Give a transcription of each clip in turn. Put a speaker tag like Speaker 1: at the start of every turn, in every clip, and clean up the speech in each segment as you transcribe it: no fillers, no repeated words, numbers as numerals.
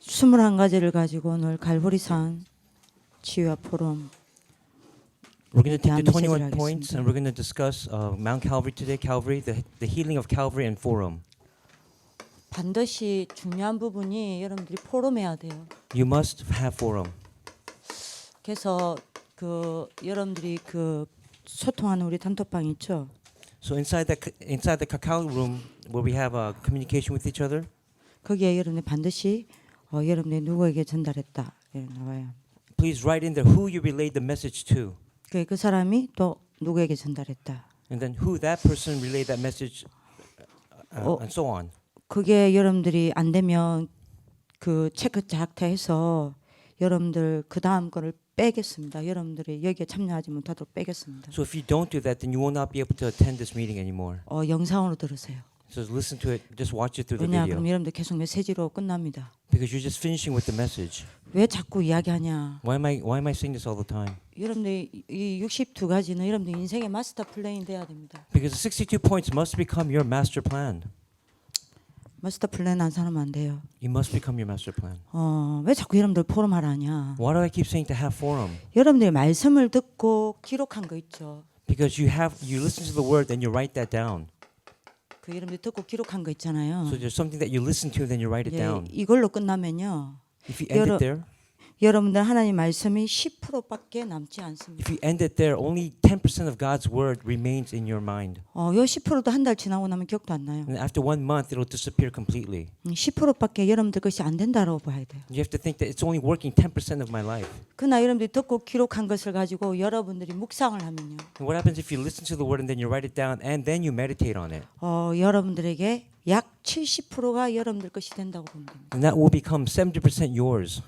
Speaker 1: 21가지를 가지고 오늘 갈보리산 치유와 포럼
Speaker 2: We're going to take the
Speaker 1: 대한
Speaker 2: 21
Speaker 1: 메시지를
Speaker 2: points
Speaker 1: 하겠습니다.
Speaker 2: and we're going to discuss Mount Calvary today, Calvary, the healing of Calvary and Forum.
Speaker 1: 반드시 중요한 부분이 여러분들이 포럼해야 돼요.
Speaker 2: You must have Forum.
Speaker 1: 그래서 여러분들이 소통하는 우리 단톡방 있죠.
Speaker 2: So inside the cacao room where we have communication with each other,
Speaker 1: 거기에 여러분이 반드시 여러분이 누구에게 전달했다 이렇게 나와요.
Speaker 2: please write in there who you relayed the message to,
Speaker 1: 그 사람이 또 누구에게 전달했다.
Speaker 2: and then who that person relayed that message, and so on.
Speaker 1: 그게 여러분들이 안 되면 그 체크 작타해서 여러분들 그 다음 거를 빼겠습니다. 여러분들이 여기에 참여하지 못하도록 빼겠습니다.
Speaker 2: So if you don't do that, then you will not be able to attend this meeting anymore.
Speaker 1: 영상으로 들으세요.
Speaker 2: So listen to it, just watch it through the
Speaker 1: 왜냐
Speaker 2: video,
Speaker 1: 그럼 여러분들 계속 메시지로 끝납니다.
Speaker 2: because you're just finishing with the message.
Speaker 1: 왜 자꾸 이야기하냐?
Speaker 2: Why am I saying this all the time?
Speaker 1: 여러분들 이 62가지는 여러분들 인생의 마스터 플랜이 돼야 됩니다.
Speaker 2: Because the 62 points must become your master plan.
Speaker 1: 마스터 플랜 안 사면 안 돼요.
Speaker 2: You must become your master plan.
Speaker 1: 왜 자꾸 여러분들 포럼 하라냐?
Speaker 2: Why do I keep saying to have forum?
Speaker 1: 여러분들이 말씀을 듣고 기록한 거 있죠.
Speaker 2: Because you listen to the word, then you write that down.
Speaker 1: 여러분들이 듣고 기록한 거 있잖아요.
Speaker 2: So there's something that you listen to, then you write it down.
Speaker 1: 이걸로 끝나면요.
Speaker 2: If you end it there,
Speaker 1: 여러분들 하나님 말씀이 10%밖에 남지 않습니다.
Speaker 2: if you end it there, only 10% of God's word remains in your mind.
Speaker 1: 요 10%도 한 달 지나고 나면 기억도 안 나요.
Speaker 2: And after 1 month, it'll disappear completely.
Speaker 1: 10%밖에 여러분들 것이 안 된다라고 봐야 돼요.
Speaker 2: You have to think that it's only working 10% of my life.
Speaker 1: 그러나 여러분들이 듣고 기록한 것을 가지고 여러분들이 묵상을 하면요.
Speaker 2: And what happens if you listen to the word and then you write it down and then you meditate on it?
Speaker 1: 여러분들에게 약 70%가 여러분들 것이 된다고 보면 됩니다.
Speaker 2: And that will become 70% yours.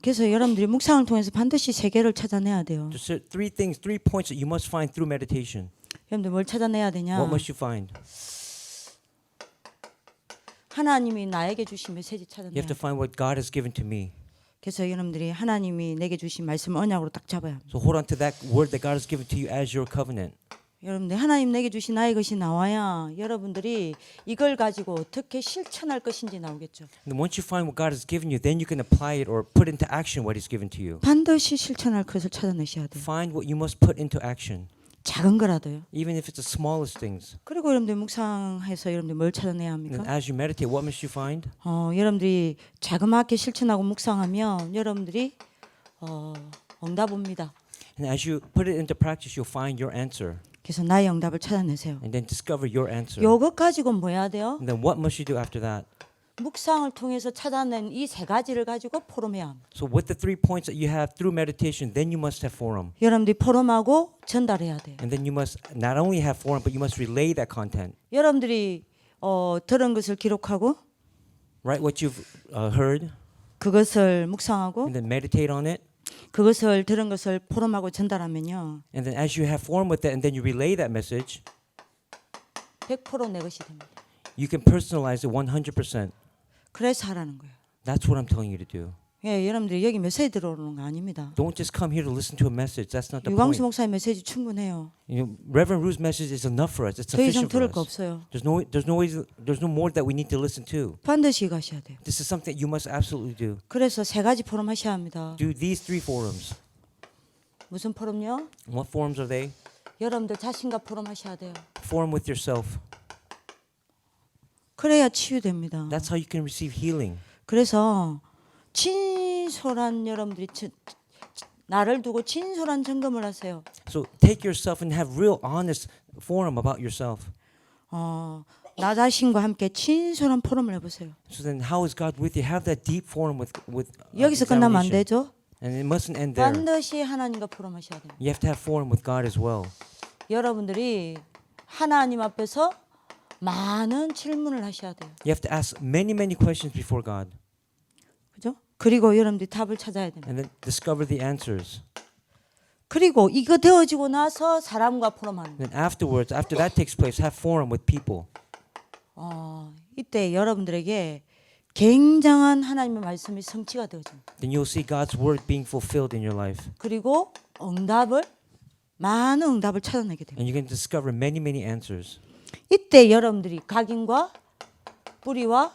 Speaker 1: 그래서 여러분들이 묵상을 통해서 반드시 세계를 찾아내야 돼요.
Speaker 2: There's 3 points that you must find through meditation.
Speaker 1: 여러분들 뭘 찾아내야 되냐?
Speaker 2: What must you find?
Speaker 1: 하나님이 나에게 주신 메시지
Speaker 2: You
Speaker 1: 찾아내야
Speaker 2: have to
Speaker 1: 돼요.
Speaker 2: find what God has given to me.
Speaker 1: 그래서 여러분들이 하나님이 내게 주신 말씀을 언약으로 딱 잡아야 합니다.
Speaker 2: So hold on to that word that God has given to you as your covenant.
Speaker 1: 여러분들 하나님 내게 주신 나의 것이 나와야 여러분들이 이걸 가지고 어떻게 실천할 것인지 나오겠죠.
Speaker 2: And once you find what God has given you, then you can apply it or put into action what He's given to you.
Speaker 1: 반드시 실천할 것을 찾아내셔야 돼요.
Speaker 2: Find what you must put into action,
Speaker 1: 작은 거라도요.
Speaker 2: even if it's the smallest things.
Speaker 1: 그리고 여러분들 묵상해서 여러분들 뭘 찾아내야
Speaker 2: And
Speaker 1: 합니까?
Speaker 2: as you meditate, what must you find?
Speaker 1: 여러분들이 자그맣게 실천하고 묵상하면 여러분들이 응답 옵니다.
Speaker 2: And as you put it into practice, you'll find your answer.
Speaker 1: 그래서 나의 응답을 찾아내세요.
Speaker 2: And then discover your answer.
Speaker 1: 요것 가지고 뭐 해야 돼요?
Speaker 2: And then what must you do after that?
Speaker 1: 묵상을 통해서 찾아낸 이 3가지를 가지고 포럼해야 합니다.
Speaker 2: So with the 3 points that you have through meditation, then you must have forum.
Speaker 1: 여러분들이 포럼하고 전달해야 돼요.
Speaker 2: And then you must not only have forum, but you must relay that content.
Speaker 1: 여러분들이 들은 것을 기록하고
Speaker 2: Write what you've heard,
Speaker 1: 그것을 묵상하고
Speaker 2: and then meditate on it.
Speaker 1: 그것을 들은 것을 포럼하고 전달하면요.
Speaker 2: And then as you have forum with that, and then you relay that message,
Speaker 1: 100%내 것이 됩니다.
Speaker 2: you can personalize it 100%.
Speaker 1: 그래서 하라는 거예요.
Speaker 2: That's what I'm telling you to do.
Speaker 1: 여러분들이 여기 메시지 들어오는 거 아닙니다.
Speaker 2: Don't just come here to listen to a message. That's not the
Speaker 1: 유광수
Speaker 2: point.
Speaker 1: 목사의 메시지 충분해요.
Speaker 2: Reverend Ru's message is enough for us. It's
Speaker 1: 더 이상
Speaker 2: sufficient
Speaker 1: 들을
Speaker 2: for
Speaker 1: 거
Speaker 2: us.
Speaker 1: 없어요.
Speaker 2: There's no more that we need to listen to.
Speaker 1: 반드시 가셔야 돼요.
Speaker 2: This is something you must absolutely do.
Speaker 1: 그래서 3가지 포럼 하셔야 합니다.
Speaker 2: Do these 3 forums.
Speaker 1: 무슨 포럼요?
Speaker 2: What forums are they?
Speaker 1: 여러분들 자신과 포럼 하셔야 돼요.
Speaker 2: Forum with yourself.
Speaker 1: 그래야 치유됩니다.
Speaker 2: That's how you can receive healing.
Speaker 1: 그래서 진솔한 여러분들이 나를 두고 진솔한 점검을 하세요.
Speaker 2: So take yourself and have real honest forum about yourself.
Speaker 1: 나 자신과 함께 진솔한 포럼을 해보세요.
Speaker 2: So then how is God with you? Have that deep forum with
Speaker 1: 여기서 끝나면 안
Speaker 2: examination.
Speaker 1: 되죠.
Speaker 2: And it mustn't end there.
Speaker 1: 반드시 하나님과 포럼하셔야 돼요.
Speaker 2: You have to have forum with God as well.
Speaker 1: 여러분들이 하나님 앞에서 많은 질문을 하셔야 돼요.
Speaker 2: You have to ask many questions before God,
Speaker 1: 그죠? 그리고 여러분들이 답을 찾아야 됩니다.
Speaker 2: and then discover the answers.
Speaker 1: 그리고 이거 되어지고 나서 사람과 포럼하는 거예요.
Speaker 2: And afterwards, after that takes place, have forum with people.
Speaker 1: 이때 여러분들에게 굉장한 하나님의 말씀이 성취가 되어집니다.
Speaker 2: Then you'll see God's word being fulfilled in your life,
Speaker 1: 그리고 많은 응답을 찾아내게 됩니다.
Speaker 2: and you can discover many answers.
Speaker 1: 이때 여러분들이 각인과 뿌리와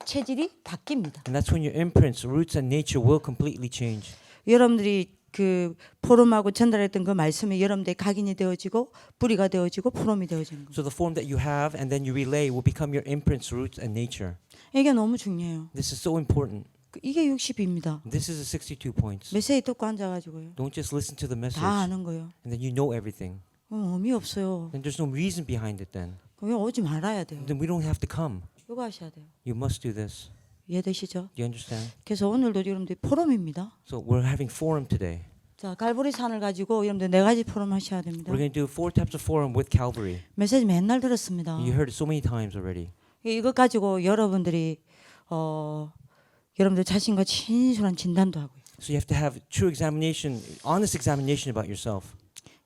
Speaker 1: 체질이 바뀝니다.
Speaker 2: And that's when your imprints, roots, and nature will completely change.
Speaker 1: 여러분들이 그 포럼하고 전달했던 그 말씀이 여러분들의 각인이 되어지고 뿌리가 되어지고 포럼이 되어지는 거예요.
Speaker 2: So the form that you have and then you relay will become your imprints, roots, and nature.
Speaker 1: 이게 너무 중요해요.
Speaker 2: This is so important.
Speaker 1: 이게 60입니다.
Speaker 2: This is the 62 points.
Speaker 1: 메시지 듣고 앉아가지고요.
Speaker 2: Don't just listen to the message
Speaker 1: 다 아는 거예요.
Speaker 2: and then you know everything.
Speaker 1: 의미 없어요.
Speaker 2: Then there's no reason behind it then.
Speaker 1: 그럼 오지 말아야 돼요.
Speaker 2: Then we don't have to come.
Speaker 1: 이거 하셔야 돼요.
Speaker 2: You must do this.
Speaker 1: 이해되시죠?
Speaker 2: Do you understand?
Speaker 1: 그래서 오늘도 여러분들 포럼입니다.
Speaker 2: So we're having forum today.
Speaker 1: 자, 갈보리산을 가지고 여러분들 4가지 포럼 하셔야 됩니다.
Speaker 2: We're going to do 4 types of forum with Calvary.
Speaker 1: 메시지 맨날 들었습니다.
Speaker 2: You heard it so many times already.
Speaker 1: 이것 가지고 여러분들이 여러분들 자신과 진솔한 진단도 하고요.
Speaker 2: So you have to have true examination, honest examination about yourself.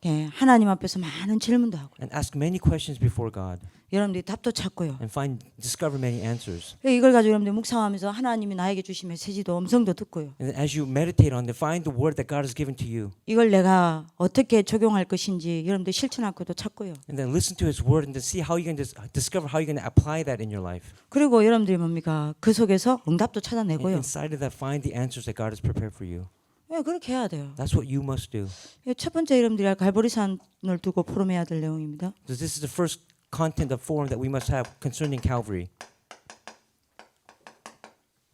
Speaker 1: 예, 하나님 앞에서 많은 질문도 하고
Speaker 2: And ask many questions before God.
Speaker 1: 여러분들이 답도 찾고요.
Speaker 2: And discover many answers.
Speaker 1: 이걸 가지고 여러분들 묵상하면서 하나님이 나에게 주신 메시지도 음성도 듣고요.
Speaker 2: And as you meditate on it, find the word that God has given to you.
Speaker 1: 이걸 내가 어떻게 적용할 것인지 여러분들 실천할 것도 찾고요.
Speaker 2: And then listen to His word and then see how you can discover how you're going to apply that in your life.
Speaker 1: 그리고 여러분들이 뭡니까? 그 속에서 응답도
Speaker 2: And
Speaker 1: 찾아내고요.
Speaker 2: inside of that, find the answers that God has prepared for you.
Speaker 1: 예, 그렇게 해야 돼요.
Speaker 2: That's what you must do.
Speaker 1: 예, 첫 번째 여러분들이 갈보리산을 두고 포럼해야 될 내용입니다.
Speaker 2: So this is the first content of forum that we must have concerning Calvary.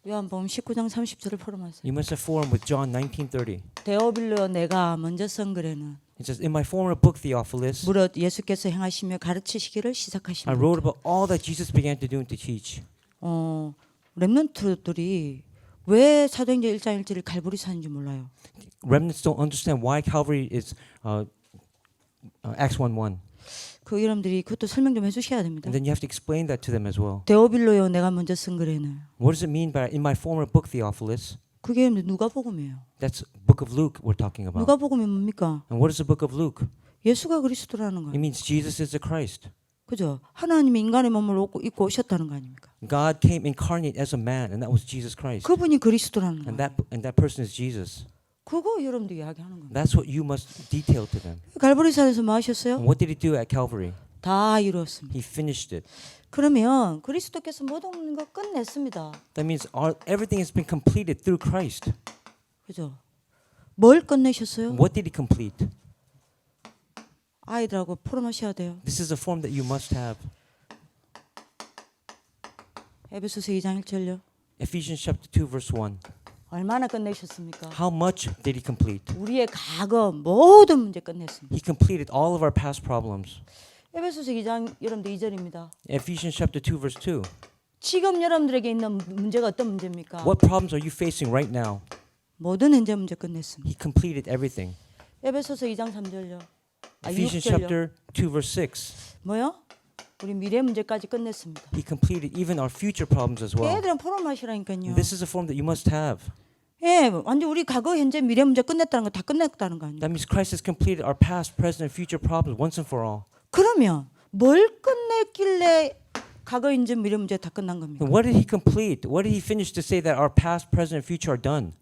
Speaker 1: 요한복음 19장 30절을 포럼하세요.
Speaker 2: You must have forum with John 19:30.
Speaker 1: 데오빌로 내가 먼저 쓴 글에는
Speaker 2: It says, "In my former book, Theophilus,
Speaker 1: 무릇 예수께서 행하시며 가르치시기를
Speaker 2: I
Speaker 1: 시작하시며
Speaker 2: wrote about all that Jesus began to do and to teach."
Speaker 1: 렘넌트들이 왜 사도행전 1장 1절을 갈보리산인지 몰라요.
Speaker 2: Remnants don't understand why Calvary is Acts 1:1.
Speaker 1: 그 여러분들이 그것도 설명 좀 해주셔야 됩니다.
Speaker 2: And then you have to explain that to them as well.
Speaker 1: 데오빌로요 내가 먼저 쓴 글에는
Speaker 2: What does it mean by in my former book, Theophilus?
Speaker 1: 그게 여러분들 누가복음이에요.
Speaker 2: That's book of Luke we're talking about.
Speaker 1: 누가복음이 뭡니까?
Speaker 2: And what is the book of Luke?
Speaker 1: 예수가 그리스도라는
Speaker 2: It
Speaker 1: 거예요.
Speaker 2: means Jesus is the Christ.
Speaker 1: 그죠? 하나님이 인간의 몸을 입고 오셨다는 거 아닙니까?
Speaker 2: God came incarnate as a man, and that was Jesus Christ.
Speaker 1: 그분이 그리스도라는
Speaker 2: And
Speaker 1: 거예요.
Speaker 2: that person is Jesus.
Speaker 1: 그거 여러분들 이야기하는 겁니다.
Speaker 2: That's what you must detail to them.
Speaker 1: 갈보리산에서 뭐 하셨어요?
Speaker 2: And what did he do at Calvary?
Speaker 1: 다 이루었습니다.
Speaker 2: He finished it.
Speaker 1: 그러면 그리스도께서 모든 거 끝냈습니다.
Speaker 2: That means everything has been completed through Christ.
Speaker 1: 그죠? 뭘 끝내셨어요?
Speaker 2: What did he complete?
Speaker 1: 아이들하고 포럼하셔야 돼요.
Speaker 2: This is a form that you must have.
Speaker 1: 에베소서 2장 1절요.
Speaker 2: Ephesians chapter 2 verse 1.
Speaker 1: 얼마나 끝내셨습니까?
Speaker 2: How much did he complete?
Speaker 1: 우리의 과거 모든 문제 끝냈습니다.
Speaker 2: He completed all of our past problems.
Speaker 1: 에베소서 2장 여러분들 2절입니다.
Speaker 2: Ephesians chapter 2 verse 2.
Speaker 1: 지금 여러분들에게 있는 문제가 어떤 문제입니까?
Speaker 2: What problems are you facing right now?
Speaker 1: 모든 현재 문제 끝냈습니다.
Speaker 2: He completed everything.
Speaker 1: 에베소서 2장 3절요.
Speaker 2: Ephesians
Speaker 1: 6절요.
Speaker 2: chapter 2 verse 6.
Speaker 1: 뭐요? 우리 미래 문제까지 끝냈습니다.
Speaker 2: He completed even our future problems as well.
Speaker 1: 애들은 포럼하시라니까요.
Speaker 2: This is a form that you must have.
Speaker 1: 예, 완전 우리 과거, 현재, 미래 문제 끝냈다는 거 다 끝냈다는 거 아니에요?
Speaker 2: That means Christ has completed our past, present, and future problems once and for all.
Speaker 1: 그러면 뭘 끝냈길래 과거, 현재, 미래 문제 다 끝난 겁니까?
Speaker 2: And what did he complete? What did he finish to say that our past, present, and future are done?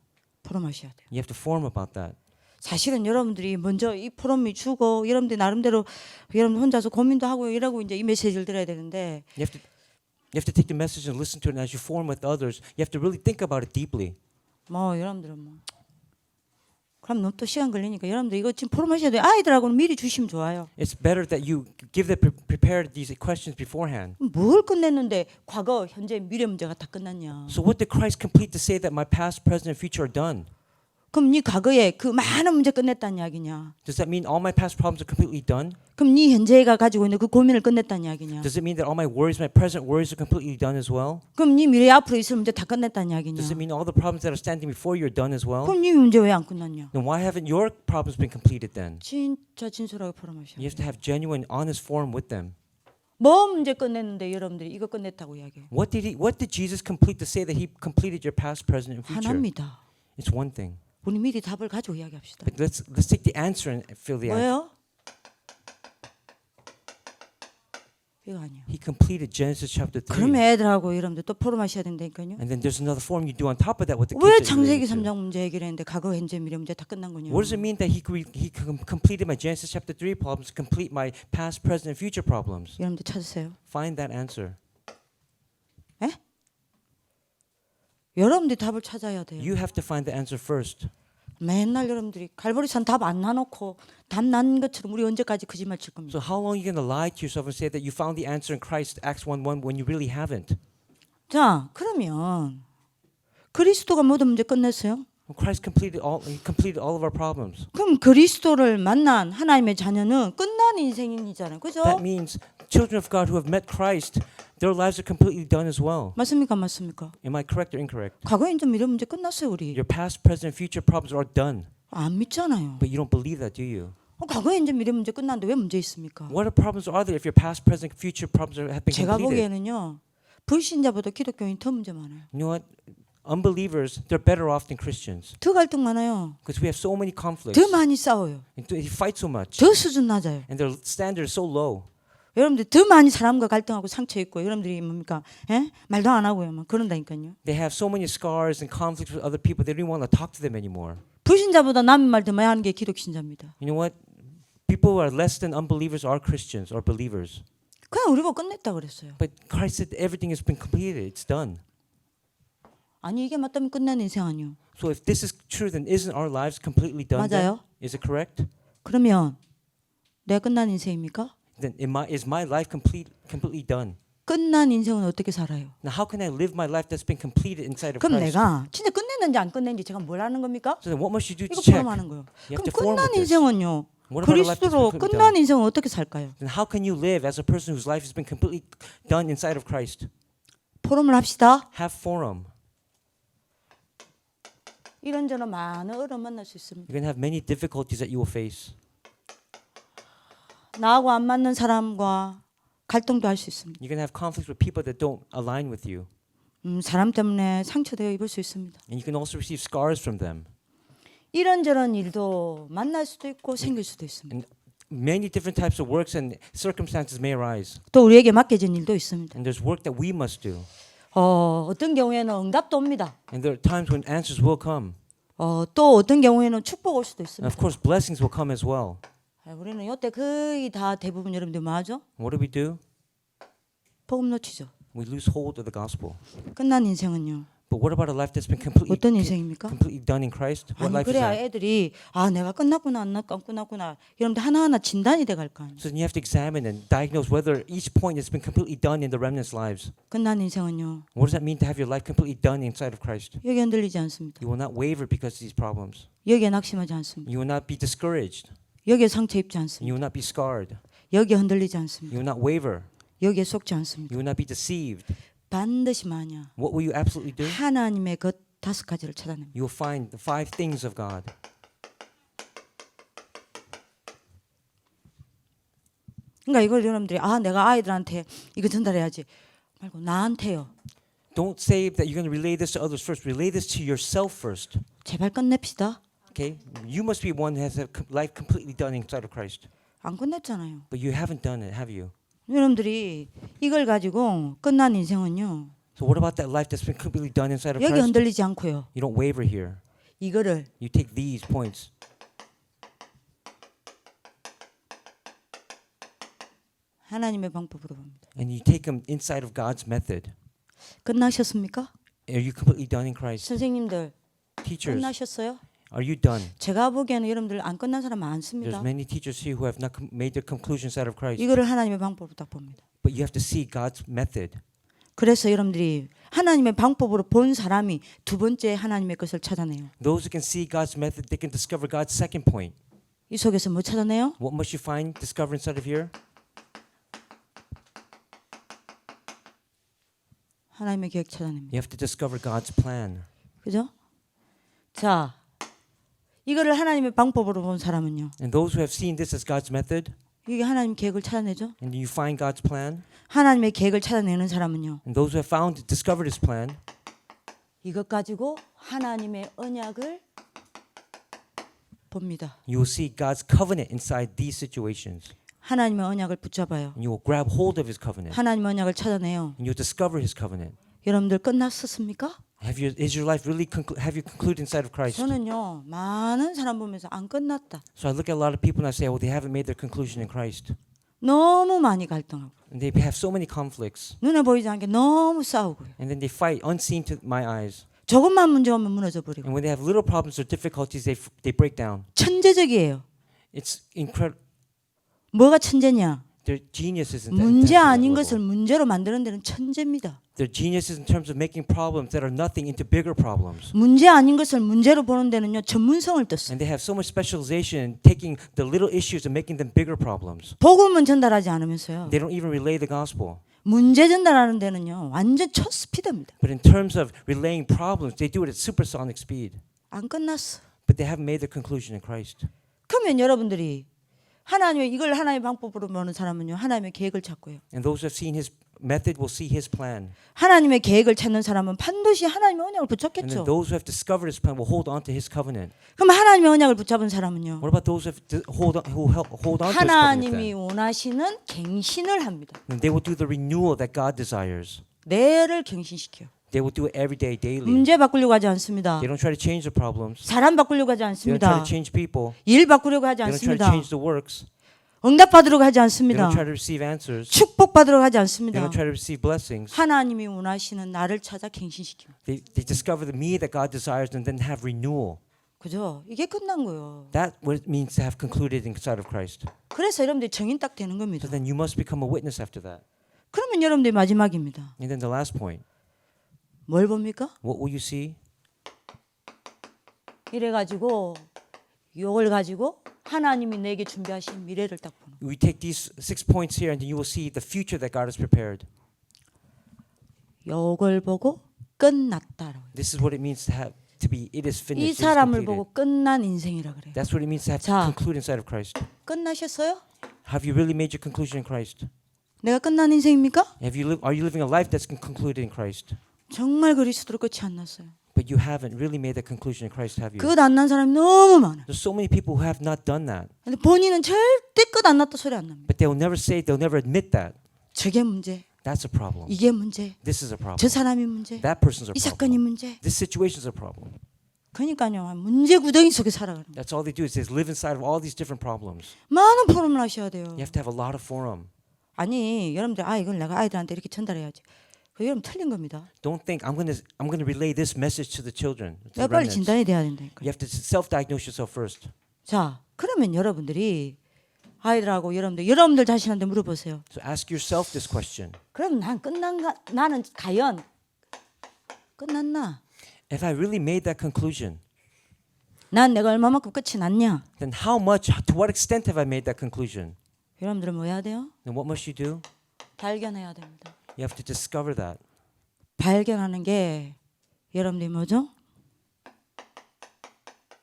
Speaker 1: 포럼하셔야 돼요.
Speaker 2: You have to form about that.
Speaker 1: 사실은 여러분들이 먼저 이 포럼이 주고 여러분들 나름대로 여러분 혼자서 고민도 하고 이러고 이제 이 메시지를 들어야 되는데
Speaker 2: You have to take the message and listen to it, and as you form with others, you have to really think about it deeply.
Speaker 1: 뭐 여러분들은 뭐 그럼 너무 또 시간 걸리니까 여러분들 이거 지금 포럼하셔야 돼요. 아이들하고는 미리 주시면 좋아요.
Speaker 2: It's better that you prepare these questions beforehand.
Speaker 1: 뭘 끝냈는데 과거, 현재, 미래 문제가 다 끝났냐?
Speaker 2: So what did Christ complete to say that my past, present, and future are done?
Speaker 1: 그럼 네 과거에 그 많은 문제 끝냈다는 이야기냐?
Speaker 2: Does that mean all my past problems are completely done?
Speaker 1: 그럼 네 현재가 가지고 있는 그 고민을 끝냈다는 이야기냐?
Speaker 2: Does it mean that all my worries, my present worries are completely done as well?
Speaker 1: 그럼 네 미래 앞으로 있을 문제 다 끝냈다는 이야기냐?
Speaker 2: Does it mean all the problems that are standing before you are done as well?
Speaker 1: 그럼 네 문제 왜 안 끝났냐?
Speaker 2: Then why haven't your problems been completed then?
Speaker 1: 진짜 진솔하게 포럼하셔야
Speaker 2: You have
Speaker 1: 돼요.
Speaker 2: to have genuine, honest forum with them.
Speaker 1: 뭐 문제 끝냈는데 여러분들이 이거 끝냈다고 이야기해요?
Speaker 2: What did Jesus complete to say that he completed your past, present, and future?
Speaker 1: 하나입니다.
Speaker 2: It's one thing.
Speaker 1: 우리 미리 답을 가지고 이야기합시다.
Speaker 2: But let's take the answer and fill the answer.
Speaker 1: 뭐예요? 이거 아니에요.
Speaker 2: He completed Genesis chapter 3.
Speaker 1: 그럼 애들하고 여러분들 또 포럼하셔야 된다니까요.
Speaker 2: And then there's another form you do on top of that with the
Speaker 1: 왜
Speaker 2: kids. that
Speaker 1: 창세기
Speaker 2: you're related to.
Speaker 1: 3장 문제 해결했는데 과거, 현재, 미래 문제 다 끝난 거냐?
Speaker 2: What does it mean that he completed my Genesis chapter 3 problems, complete my past, present, and future problems?
Speaker 1: 여러분들 찾으세요.
Speaker 2: Find that answer.
Speaker 1: 에? 여러분들이 답을 찾아야 돼요.
Speaker 2: You have to find the answer first.
Speaker 1: 맨날 여러분들이 갈보리산 답 안 나놓고 답 난 것처럼 우리 언제까지 거짓말 칠 겁니까?
Speaker 2: So how long are you going to lie to yourself and say that you found the answer in Christ, Acts 1:1, when you really haven't?
Speaker 1: 자, 그러면 그리스도가 모든 문제 끝냈어요?
Speaker 2: Well, Christ he completed all of our problems.
Speaker 1: 그럼 그리스도를 만난 하나님의 자녀는 끝난 인생이잖아요. 그죠?
Speaker 2: That means children of God who have met Christ, their lives are completely done as well.
Speaker 1: 맞습니까? 맞습니까?
Speaker 2: Am I correct or incorrect?
Speaker 1: 과거에 이제 미래 문제 끝났어요, 우리.
Speaker 2: Your past, present, and future problems are done.
Speaker 1: 안 믿잖아요.
Speaker 2: But you don't believe that, do you?
Speaker 1: 과거에 이제 미래 문제 끝났는데 왜 문제 있습니까?
Speaker 2: What problems are there if your past, present, future problems have been
Speaker 1: 제가
Speaker 2: completed?
Speaker 1: 보기에는요. 불신자보다 기독교인이 더 문제 많아요.
Speaker 2: You know what? Unbelievers, they're better off than Christians
Speaker 1: 더 갈등 많아요.
Speaker 2: because we have so many conflicts.
Speaker 1: 더 많이 싸워요.
Speaker 2: And they fight so much.
Speaker 1: 더 수준 낮아요.
Speaker 2: And their standard is so low.
Speaker 1: 여러분들 더 많이 사람과 갈등하고 상처 있고 여러분들이 뭡니까? 예? 말도 안 하고요. 막 그런다니까요.
Speaker 2: They have so many scars and conflicts with other people, they don't even want to talk to them anymore.
Speaker 1: 불신자보다 남의 말 더 많이 하는 게 기독신자입니다.
Speaker 2: You know what? People who are less than unbelievers are Christians or believers.
Speaker 1: 그냥 우리 보고 끝냈다 그랬어요.
Speaker 2: But Christ said everything has been completed. It's done.
Speaker 1: 아니 이게 맞다면 끝난 인생 아니요.
Speaker 2: So if this is true, then isn't our lives completely done?
Speaker 1: 맞아요.
Speaker 2: Then? Is it correct?
Speaker 1: 그러면 내가 끝난 인생입니까?
Speaker 2: Then is my life completely done?
Speaker 1: 끝난 인생은 어떻게 살아요?
Speaker 2: Now how can I live my life that's been completed inside of
Speaker 1: 그럼
Speaker 2: Christ?
Speaker 1: 내가 진짜 끝냈는지 안 끝냈는지 제가 뭘 하는 겁니까?
Speaker 2: So then what must you do to
Speaker 1: 이거
Speaker 2: check?
Speaker 1: 포럼하는 거예요.
Speaker 2: You have
Speaker 1: 그럼
Speaker 2: to form
Speaker 1: 끝난
Speaker 2: with this.
Speaker 1: 인생은요.
Speaker 2: What about a life that's
Speaker 1: 그리스도로
Speaker 2: been completely
Speaker 1: 끝난
Speaker 2: done?
Speaker 1: 인생은 어떻게 살까요?
Speaker 2: Then how can you live as a person whose life has been completely done inside of Christ?
Speaker 1: 포럼을 합시다.
Speaker 2: Have forum.
Speaker 1: 이런저런 많은 어려움 만날 수 있습니다.
Speaker 2: You're going to have many difficulties that you will face.
Speaker 1: 나하고 안 맞는 사람과 갈등도 할 수 있습니다.
Speaker 2: You're going to have conflicts with people that don't align with you.
Speaker 1: 사람 때문에 상처되어 입을 수 있습니다.
Speaker 2: And you can also receive scars from them.
Speaker 1: 이런저런 일도 만날 수도 있고 생길 수도 있습니다.
Speaker 2: And many different types of works and circumstances may arise.
Speaker 1: 또 우리에게 맡겨진 일도 있습니다.
Speaker 2: And there's work that we must do.
Speaker 1: 어떤 경우에는 응답도 옵니다.
Speaker 2: And there are times when answers will come.
Speaker 1: 또 어떤 경우에는 축복 올 수도
Speaker 2: And
Speaker 1: 있습니다.
Speaker 2: of course, blessings will come as well.
Speaker 1: 우리는 이때 거의 다 대부분 여러분들 뭐 하죠?
Speaker 2: What do?
Speaker 1: 복음 놓치죠.
Speaker 2: We lose hold of the gospel.
Speaker 1: 끝난 인생은요.
Speaker 2: But what about a life that's been completely
Speaker 1: 어떤 인생입니까?
Speaker 2: done in Christ? What
Speaker 1: 아니
Speaker 2: life is
Speaker 1: 그래야
Speaker 2: that?
Speaker 1: 애들이 내가 끝났구나 안 끝났구나 여러분들 하나하나 진단이 돼 갈 거 아니에요.
Speaker 2: So then you have to examine and diagnose whether each point has been completely done in the remnant's lives.
Speaker 1: 끝난 인생은요.
Speaker 2: What does that mean to have your life completely done inside of Christ?
Speaker 1: 여기 흔들리지 않습니다.
Speaker 2: You will not waver because of these problems.
Speaker 1: 여기에 낙심하지 않습니다.
Speaker 2: You will not be discouraged.
Speaker 1: 여기에 상처 입지
Speaker 2: And
Speaker 1: 않습니다.
Speaker 2: you will not be scarred.
Speaker 1: 여기에 흔들리지 않습니다.
Speaker 2: You will not waver.
Speaker 1: 여기에 속지 않습니다.
Speaker 2: You will not be deceived.
Speaker 1: 반드시 마냐
Speaker 2: What will you absolutely do?
Speaker 1: 하나님의 것 5가지를 찾아냅니다.
Speaker 2: You will find the 5 things of God.
Speaker 1: 그러니까 이걸 여러분들이 내가 아이들한테 이거 전달해야지 말고 나한테요.
Speaker 2: Don't say that you're going to relay this to others first. Relay this to yourself first.
Speaker 1: 제발 끝냅시다.
Speaker 2: Okay? You must be one who has a life completely done inside of Christ.
Speaker 1: 안 끝냈잖아요.
Speaker 2: But you haven't done it, have you?
Speaker 1: 여러분들이 이걸 가지고 끝난 인생은요.
Speaker 2: So what about that life that's been completely done inside of
Speaker 1: 여기
Speaker 2: Christ?
Speaker 1: 흔들리지 않고요.
Speaker 2: You don't waver here.
Speaker 1: 이거를
Speaker 2: You take these points.
Speaker 1: 하나님의 방법으로 봅니다.
Speaker 2: And you take them inside of God's method.
Speaker 1: 끝나셨습니까?
Speaker 2: Are you completely done in Christ?
Speaker 1: 선생님들
Speaker 2: Teachers,
Speaker 1: 끝나셨어요?
Speaker 2: are you done?
Speaker 1: 제가 보기에는 여러분들 안 끝난 사람
Speaker 2: There's
Speaker 1: 많습니다.
Speaker 2: many teachers here who have not made their conclusion inside of Christ.
Speaker 1: 이거를 하나님의 방법으로 딱 봅니다.
Speaker 2: But you have to see God's method.
Speaker 1: 그래서 여러분들이 하나님의 방법으로 본 사람이 두 번째 하나님의 것을 찾아내요.
Speaker 2: Those who can see God's method, they can discover God's second point.
Speaker 1: 이 속에서 뭐 찾아내요?
Speaker 2: What must you find, discover inside of here?
Speaker 1: 하나님의 계획 찾아냅니다.
Speaker 2: You have to discover God's plan.
Speaker 1: 그죠? 자, 이거를 하나님의 방법으로 본 사람은요.
Speaker 2: And those who have seen this as God's method,
Speaker 1: 이게 하나님 계획을 찾아내죠.
Speaker 2: and you find God's plan,
Speaker 1: 하나님의 계획을 찾아내는 사람은요.
Speaker 2: and those who have discovered His plan,
Speaker 1: 이것 가지고 하나님의 언약을 봅니다.
Speaker 2: you will see God's covenant inside these situations.
Speaker 1: 하나님의 언약을 붙잡아요.
Speaker 2: And you will grab hold of His covenant.
Speaker 1: 하나님의 언약을 찾아내요.
Speaker 2: And you'll discover His covenant.
Speaker 1: 여러분들 끝났었습니까?
Speaker 2: Is your life really have you concluded inside of Christ?
Speaker 1: 저는요 많은 사람 보면서 안 끝났다.
Speaker 2: So I look at a lot of people and I say, well, they haven't made their conclusion in Christ.
Speaker 1: 너무 많이 갈등하고
Speaker 2: And they have so many conflicts.
Speaker 1: 눈에 보이지 않게 너무 싸우고요.
Speaker 2: And then they fight unseen to my eyes.
Speaker 1: 조금만 문제 오면 무너져 버리고.
Speaker 2: And when they have little problems or difficulties, they break down.
Speaker 1: 천재적이에요.
Speaker 2: It's incredible.
Speaker 1: 뭐가 천재냐?
Speaker 2: They're geniuses in
Speaker 1: 문제
Speaker 2: that
Speaker 1: 아닌
Speaker 2: level.
Speaker 1: 것을 문제로 만드는 데는 천재입니다.
Speaker 2: They're geniuses in terms of making problems that are nothing into bigger problems.
Speaker 1: 문제 아닌 것을 문제로 보는 데는요 전문성을 떴어요.
Speaker 2: And they have so much specialization in taking the little issues and making them bigger problems.
Speaker 1: 복음은 전달하지 않으면서요.
Speaker 2: They don't even relay the gospel.
Speaker 1: 문제 전달하는 데는요 완전 첫 스피드입니다.
Speaker 2: But in terms of relaying problems, they do it at supersonic speed.
Speaker 1: 안 끝났어.
Speaker 2: But they haven't made their conclusion in Christ.
Speaker 1: 그러면 여러분들이 하나님의 이걸 하나님의 방법으로 보는 사람은요 하나님의 계획을 찾고요.
Speaker 2: And those who have seen his method will see his plan.
Speaker 1: 하나님의 계획을 찾는 사람은 반드시 하나님의 언약을
Speaker 2: And then
Speaker 1: 붙잡겠죠.
Speaker 2: those who have discovered his plan will hold on to his covenant.
Speaker 1: 그럼 하나님의 언약을 붙잡은 사람은요
Speaker 2: What about those who hold on to his covenant?
Speaker 1: 하나님이
Speaker 2: Then?
Speaker 1: 원하시는 갱신을 합니다.
Speaker 2: And they will do the renewal that God desires.
Speaker 1: 뇌를 갱신시켜요.
Speaker 2: They will do it every day, daily.
Speaker 1: 문제 바꾸려고 하지 않습니다.
Speaker 2: They don't try to change the problems.
Speaker 1: 사람 바꾸려고 하지
Speaker 2: They don't try
Speaker 1: 않습니다.
Speaker 2: to change people.
Speaker 1: 일 바꾸려고 하지
Speaker 2: They don't try to
Speaker 1: 않습니다.
Speaker 2: change the works.
Speaker 1: 응답받으려고 하지
Speaker 2: They
Speaker 1: 않습니다.
Speaker 2: don't try to receive answers.
Speaker 1: 축복받으려고 하지
Speaker 2: They
Speaker 1: 않습니다.
Speaker 2: don't try to receive blessings.
Speaker 1: 하나님이 원하시는 나를 찾아 갱신시킵니다.
Speaker 2: They discover the me that God desires and then have renewal.
Speaker 1: 그죠? 이게 끝난 거예요.
Speaker 2: That's what it means to have concluded inside of Christ.
Speaker 1: 그래서 여러분들 정인 딱 되는 겁니다.
Speaker 2: So then you must become a witness after that.
Speaker 1: 그러면 여러분들 마지막입니다.
Speaker 2: And then the last point.
Speaker 1: 뭘 봅니까?
Speaker 2: What will you see?
Speaker 1: 이래가지고 이걸 가지고 하나님이 내게 준비하신 미래를 딱 보는 거예요.
Speaker 2: We take these 6 points here and then you will see the future that God has prepared.
Speaker 1: 이걸 보고 끝났다라고.
Speaker 2: This is what it means to be it is
Speaker 1: 이
Speaker 2: finished. It is
Speaker 1: 사람을
Speaker 2: completed.
Speaker 1: 보고 끝난 인생이라 그래요.
Speaker 2: That's what it means to have
Speaker 1: 자.
Speaker 2: conclude inside of Christ.
Speaker 1: 끝나셨어요?
Speaker 2: Have you really made your conclusion in Christ?
Speaker 1: 내가 끝난 인생입니까?
Speaker 2: Are you living a life that's concluded in Christ?
Speaker 1: 정말 그리스도로 끝이 안 났어요.
Speaker 2: But you haven't really made that conclusion in Christ, have you?
Speaker 1: 끝 안 난 사람이 너무 많아요.
Speaker 2: There's so many people who have not done that.
Speaker 1: 근데 본인은 절대 끝 안 났다 소리 안 납니다.
Speaker 2: But they'll never admit that.
Speaker 1: 저게 문제,
Speaker 2: That's a problem.
Speaker 1: 이게 문제,
Speaker 2: This is a problem.
Speaker 1: 저 사람이 문제,
Speaker 2: That person's a
Speaker 1: 이 사건이
Speaker 2: problem.
Speaker 1: 문제.
Speaker 2: This situation is a problem.
Speaker 1: 그러니까요, 문제 구덩이 속에 살아가는 거예요.
Speaker 2: That's all they do is they live inside of all these different problems.
Speaker 1: 많은 포럼을 하셔야 돼요.
Speaker 2: You have to have a lot of forum.
Speaker 1: 아니, 여러분들 이걸 내가 아이들한테 이렇게 전달해야지. 그 여러분 틀린 겁니다.
Speaker 2: Don't think I'm gonna relay this message to the children. To the
Speaker 1: 내가 빨리
Speaker 2: remnants.
Speaker 1: 진단이 돼야 된다니까요.
Speaker 2: You have to self-diagnose yourself first.
Speaker 1: 자, 그러면 여러분들이 아이들하고 여러분들 자신한테 물어보세요.
Speaker 2: So ask yourself this question.
Speaker 1: 그럼 난 끝난가? 나는 과연 끝났나?
Speaker 2: If I really made that conclusion,
Speaker 1: 난 내가 얼마만큼 끝이 났냐?
Speaker 2: then how much, to what extent have I made that conclusion?
Speaker 1: 여러분들은 뭐 해야 돼요?
Speaker 2: Then what must you do?
Speaker 1: 발견해야 됩니다.
Speaker 2: You have to discover that.
Speaker 1: 발견하는 게 여러분들이 뭐죠?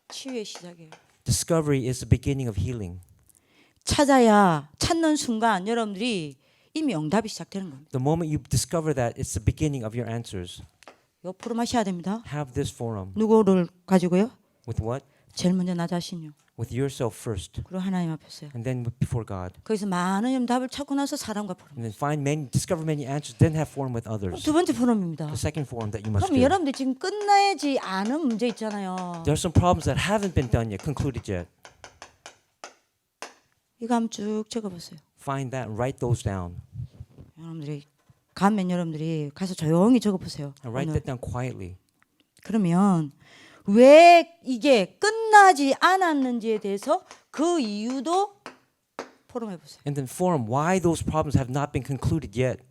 Speaker 1: 치유의 시작이에요.
Speaker 2: Discovery is the beginning of healing.
Speaker 1: 찾는 순간 여러분들이 이미 응답이 시작되는 겁니다.
Speaker 2: The moment you discover that, it's the beginning of your answers.
Speaker 1: 요 포럼 하셔야 됩니다.
Speaker 2: Have this forum.
Speaker 1: 누구를 가지고요?
Speaker 2: With what?
Speaker 1: 제일 먼저 나 자신요.
Speaker 2: With yourself first.
Speaker 1: 그리고 하나님 앞에서요.
Speaker 2: And then before God.
Speaker 1: 거기서 많은 답을 찾고 나서 사람과 포럼.
Speaker 2: And then discover many answers, then have forum with others.
Speaker 1: 두 번째 포럼입니다.
Speaker 2: The second forum that you must
Speaker 1: 그럼
Speaker 2: do.
Speaker 1: 여러분들 지금 끝나야지 않은 문제 있잖아요.
Speaker 2: There are some problems that haven't been done yet, concluded yet.
Speaker 1: 이거 한번 쭉 적어보세요.
Speaker 2: Find that and write those down.
Speaker 1: 여러분들이 가면 여러분들이 가서 조용히 적어보세요.
Speaker 2: And write
Speaker 1: 오늘.
Speaker 2: that down quietly.
Speaker 1: 그러면 왜 이게 끝나지 않았는지에 대해서 그 이유도 포럼해 보세요.
Speaker 2: And then forum why those problems have not been concluded yet.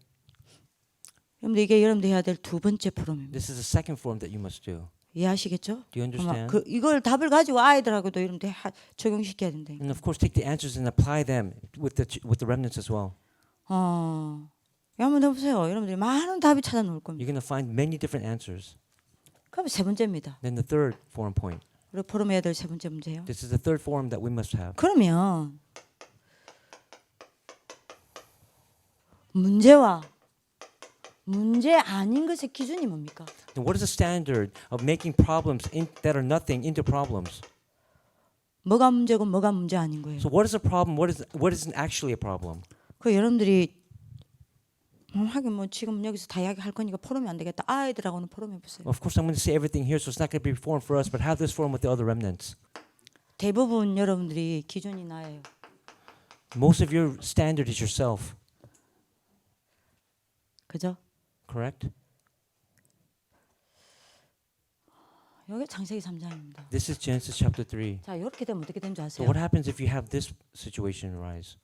Speaker 1: 여러분들 이게 여러분들 해야 될 두 번째 포럼입니다.
Speaker 2: This is the second forum that you must do.
Speaker 1: 이해하시겠죠?
Speaker 2: Do you understand?
Speaker 1: 이걸 답을 가지고 아이들하고도 여러분들 적용시켜야 된다.
Speaker 2: And of course, take the answers and apply them with the remnants as well.
Speaker 1: 한번 해보세요. 여러분들이 많은 답이 찾아 놓을 겁니다.
Speaker 2: You're going to find many different answers.
Speaker 1: 그럼 세 번째입니다.
Speaker 2: Then the third forum point.
Speaker 1: 우리 포럼해야 될 세 번째 문제예요.
Speaker 2: This is the third forum that we must have.
Speaker 1: 그러면 문제와 문제 아닌 것의 기준이 뭡니까?
Speaker 2: Then what is the standard of making problems that are nothing into problems?
Speaker 1: 뭐가 문제고 뭐가 문제 아닌 거예요.
Speaker 2: So what is a problem? What isn't actually a problem?
Speaker 1: 그 여러분들이 하긴 뭐 지금 여기서 다 이야기할 거니까 포럼이 안 되겠다. 아이들하고는 포럼해 보세요.
Speaker 2: Of course, I'm going to say everything here, so it's not going to be forum for us, but have this forum with the other remnants.
Speaker 1: 대부분 여러분들이 기준이 나예요.
Speaker 2: Most of your standard is yourself,
Speaker 1: 그죠?
Speaker 2: correct?
Speaker 1: 여기 창세기 3장입니다.
Speaker 2: This is Genesis chapter 3.
Speaker 1: 자, 이렇게 되면 어떻게 되는 줄
Speaker 2: So
Speaker 1: 아세요?
Speaker 2: what happens if you have this situation arise?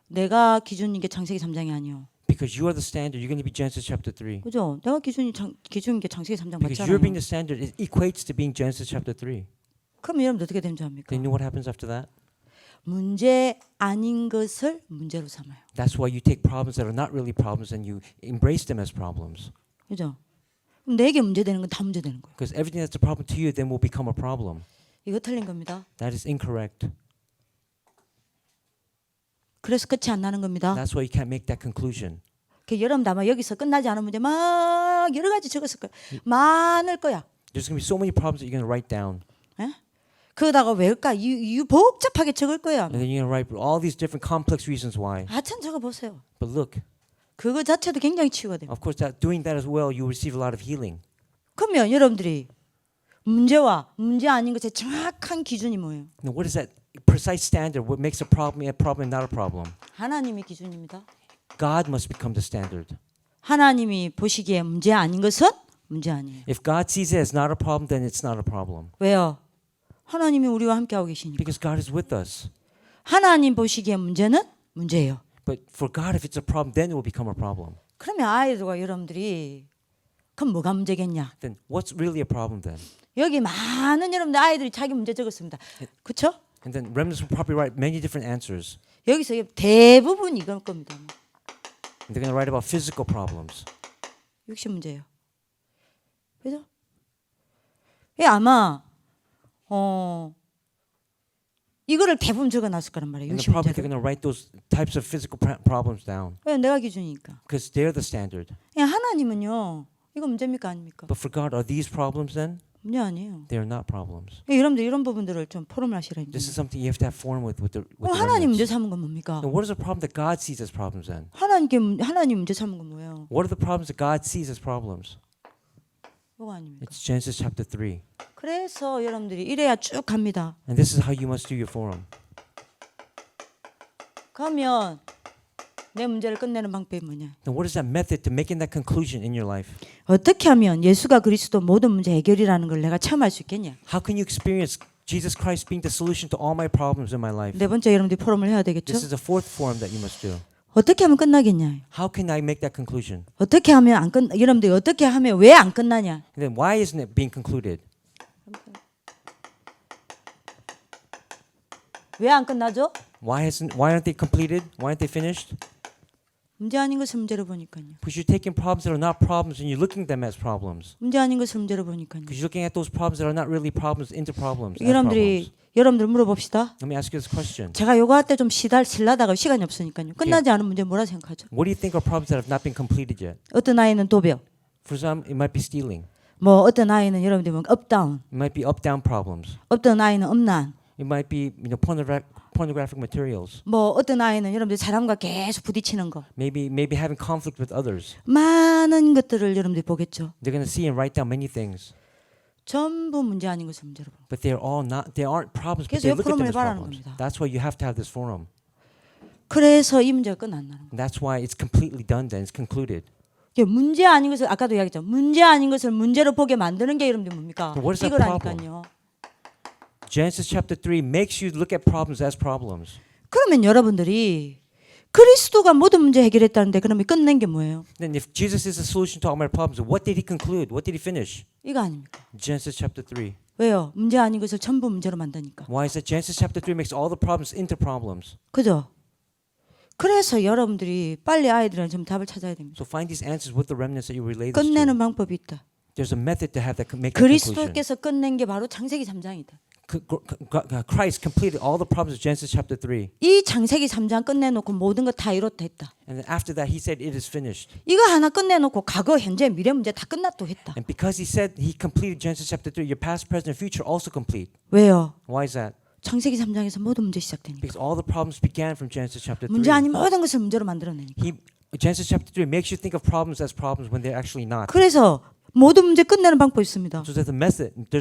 Speaker 1: 내가 기준인 게 창세기 3장이 아니요.
Speaker 2: Because you are the standard, you're going to be Genesis chapter 3.
Speaker 1: 그죠? 내가 기준인 게 창세기 3장
Speaker 2: Because
Speaker 1: 맞잖아요.
Speaker 2: you're being the standard, it equates to being Genesis chapter 3.
Speaker 1: 그럼 여러분 어떻게 되는 줄 압니까?
Speaker 2: Then you know what happens after that?
Speaker 1: 문제 아닌 것을 문제로 삼아요.
Speaker 2: That's why you take problems that are not really problems and you embrace them as problems.
Speaker 1: 그죠? 그럼 내게 문제되는 건 다 문제되는 거예요.
Speaker 2: Because everything that's a problem to you then will become a problem.
Speaker 1: 이거 틀린 겁니다.
Speaker 2: That is incorrect.
Speaker 1: 그래서 끝이 안 나는 겁니다.
Speaker 2: That's why you can't make that conclusion.
Speaker 1: 그 여러분도 아마 여기서 끝나지 않은 문제 막 여러 가지 적었을 거야. 많을 거야.
Speaker 2: There's going to be so many problems that you're going to write down.
Speaker 1: 예? 그러다가 왜일까? 이유 복잡하게 적을 거야.
Speaker 2: And then you're going to write all these different complex reasons why.
Speaker 1: 하여튼 적어보세요.
Speaker 2: But look,
Speaker 1: 그거 자체도 굉장히 치유가 돼요.
Speaker 2: of course, doing that as well, you receive a lot of healing.
Speaker 1: 그러면 여러분들이 문제와 문제 아닌 것의 정확한 기준이 뭐예요?
Speaker 2: Now, what is that precise standard? What makes a problem and not a problem?
Speaker 1: 하나님이 기준입니다.
Speaker 2: God must become the standard.
Speaker 1: 하나님이 보시기에 문제 아닌 것은 문제 아니에요.
Speaker 2: If God sees it as not a problem, then it's not a problem.
Speaker 1: 왜요? 하나님이 우리와 함께하고 계시니까.
Speaker 2: Because God is with us.
Speaker 1: 하나님 보시기에 문제는 문제예요.
Speaker 2: But for God, if it's a problem, then it will become a problem.
Speaker 1: 그러면 아이들과 여러분들이 그럼 뭐가 문제겠냐?
Speaker 2: Then what's really a problem then?
Speaker 1: 여기 많은 여러분들 아이들이 자기 문제 적었습니다. 그렇죠?
Speaker 2: And then remnants will probably write many different answers.
Speaker 1: 여기서 대부분 이걸 겁니다.
Speaker 2: And they're going to write about physical problems.
Speaker 1: 60문제예요. 그죠? 예, 아마 이거를 대부분 적어놨을 거란 말이에요.
Speaker 2: And probably they're
Speaker 1: 60문제를.
Speaker 2: going to write those types of physical problems down.
Speaker 1: 왜? 내가 기준이니까.
Speaker 2: Because they're the standard.
Speaker 1: 예, 하나님은요. 이거 문제입니까 아닙니까?
Speaker 2: But for God, are these problems then?
Speaker 1: 문제 아니에요.
Speaker 2: They are not problems.
Speaker 1: 예, 여러분들 이런 부분들을 좀 포럼을 하시라.
Speaker 2: This is something you have to have form with the
Speaker 1: 하나님 문제
Speaker 2: remnants.
Speaker 1: 삼은 건 뭡니까?
Speaker 2: Now, what is the problem that God sees as problems then?
Speaker 1: 하나님 문제 삼은 건 뭐예요?
Speaker 2: What are the problems that God sees as problems?
Speaker 1: 뭐가 아닙니까?
Speaker 2: It's Genesis chapter 3.
Speaker 1: 그래서 여러분들이 이래야 쭉 갑니다.
Speaker 2: And this is how you must do your forum.
Speaker 1: 그러면 내 문제를 끝내는 방법이 뭐냐?
Speaker 2: Now, what is that method to making that conclusion in your life?
Speaker 1: 어떻게 하면 예수가 그리스도 모든 문제 해결이라는 걸 내가 체험할 수 있겠냐?
Speaker 2: How can you experience Jesus Christ being the solution to all my problems in my life?
Speaker 1: 네 번째 여러분들이 포럼을 해야 되겠죠?
Speaker 2: This is the fourth forum that you must do.
Speaker 1: 어떻게 하면 끝나겠냐?
Speaker 2: How can I make that conclusion?
Speaker 1: 어떻게 하면 안 끝? 여러분들 어떻게 하면 왜 안 끝나냐?
Speaker 2: And then why isn't it being concluded?
Speaker 1: 왜 안 끝나죠?
Speaker 2: Why aren't they completed? Why aren't they finished?
Speaker 1: 문제 아닌 것을 문제로 보니까요.
Speaker 2: Because you're taking problems that are not problems and you're looking at them as problems.
Speaker 1: 문제 아닌 것을 문제로 보니까요.
Speaker 2: Because you're looking at those problems that are not really problems into problems. As
Speaker 1: 여러분들이
Speaker 2: problems.
Speaker 1: 여러분들 물어봅시다.
Speaker 2: Let me ask you this question.
Speaker 1: 제가 요거 할 때 좀 실라다가 시간이 없으니까요. 끝나지 않은 문제 뭐라 생각하죠?
Speaker 2: What do you think are problems that have not been completed yet?
Speaker 1: 어떤 아이는 도벽,
Speaker 2: For some, it might be stealing.
Speaker 1: 뭐 어떤 아이는 여러분들 뭐 업다운,
Speaker 2: It might be up-down problems.
Speaker 1: 어떤 아이는 음란,
Speaker 2: It might be pornographic materials.
Speaker 1: 뭐 어떤 아이는 여러분들 사람과 계속 부딪히는 거,
Speaker 2: Maybe having conflict with others.
Speaker 1: 많은 것들을 여러분들이 보겠죠.
Speaker 2: They're going to see and write down many things.
Speaker 1: 전부 문제 아닌 것을 문제로 봐.
Speaker 2: But they aren't problems, but
Speaker 1: 그래서
Speaker 2: they
Speaker 1: 이
Speaker 2: look at them
Speaker 1: 포럼을
Speaker 2: as
Speaker 1: 말하는
Speaker 2: problems.
Speaker 1: 겁니다.
Speaker 2: That's why you have to have this forum.
Speaker 1: 그래서 이 문제가 끝 안 나는 거예요.
Speaker 2: And that's why it's completely done then. It's concluded.
Speaker 1: 이게 문제 아닌 것을 아까도 이야기했죠. 문제 아닌 것을 문제로 보게 만드는 게 여러분들 뭡니까?
Speaker 2: What is that
Speaker 1: 이거라니까요.
Speaker 2: Genesis chapter 3 makes you look at problems as problems.
Speaker 1: 그러면 여러분들이 그리스도가 모든 문제 해결했다는데 그러면 끝낸 게 뭐예요?
Speaker 2: Then if Jesus is the solution to all my problems, what did he conclude? What did he finish?
Speaker 1: 이거 아닙니까?
Speaker 2: Genesis chapter 3.
Speaker 1: 왜요? 문제 아닌 것을 전부 문제로 만드니까.
Speaker 2: Why is that? Genesis chapter 3 makes all the problems into problems.
Speaker 1: 그죠? 그래서 여러분들이 빨리 아이들은 좀 답을 찾아야 됩니다.
Speaker 2: So find these answers with the remnants that you relate this
Speaker 1: 끝내는
Speaker 2: to.
Speaker 1: 방법이 있다.
Speaker 2: There's a method to have that make that conclusion.
Speaker 1: 그리스도께서 끝낸 게 바로 창세기 3장이다.
Speaker 2: Christ completed all the problems of Genesis chapter 3.
Speaker 1: 이 창세기 3장 끝내놓고 모든 거 다 이뤘다.
Speaker 2: And then after that he said it is finished.
Speaker 1: 이거 하나 끝내놓고 과거, 현재, 미래 문제 다 끝났다 했다.
Speaker 2: And because he said he completed Genesis chapter 3, your past, present, and future also complete.
Speaker 1: 왜요?
Speaker 2: Why is that?
Speaker 1: 창세기 3장에서 모든 문제 시작되니까.
Speaker 2: Because all the problems began from Genesis chapter 3.
Speaker 1: 문제 아닌 모든 것을 문제로 만들어내니까.
Speaker 2: Genesis chapter 3 makes you think of problems as problems when they're actually not.
Speaker 1: 그래서 모든 문제 끝내는 방법이 있습니다.
Speaker 2: So there's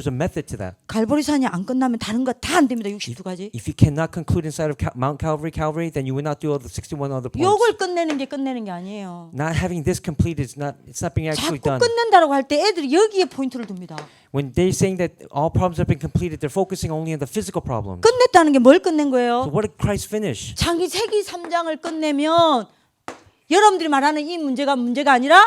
Speaker 2: a method to that.
Speaker 1: 갈보리산이 안 끝나면 다른 거 다 안 됩니다. 62가지.
Speaker 2: If you cannot conclude inside of Mount Calvary, then you will not do all the 61 other points.
Speaker 1: 요걸 끝내는 게 아니에요.
Speaker 2: Not having this completed is not. It's not being actually
Speaker 1: 자꾸
Speaker 2: done.
Speaker 1: 끝낸다라고 할 때 애들이 여기에 포인트를 둡니다.
Speaker 2: When they're saying that all problems have been completed, they're focusing only on the physical problems.
Speaker 1: 끝냈다는 게 뭘 끝낸
Speaker 2: So
Speaker 1: 거예요?
Speaker 2: what did Christ finish?
Speaker 1: 창세기 3장을 끝내면 여러분들이 말하는 이 문제가 아니라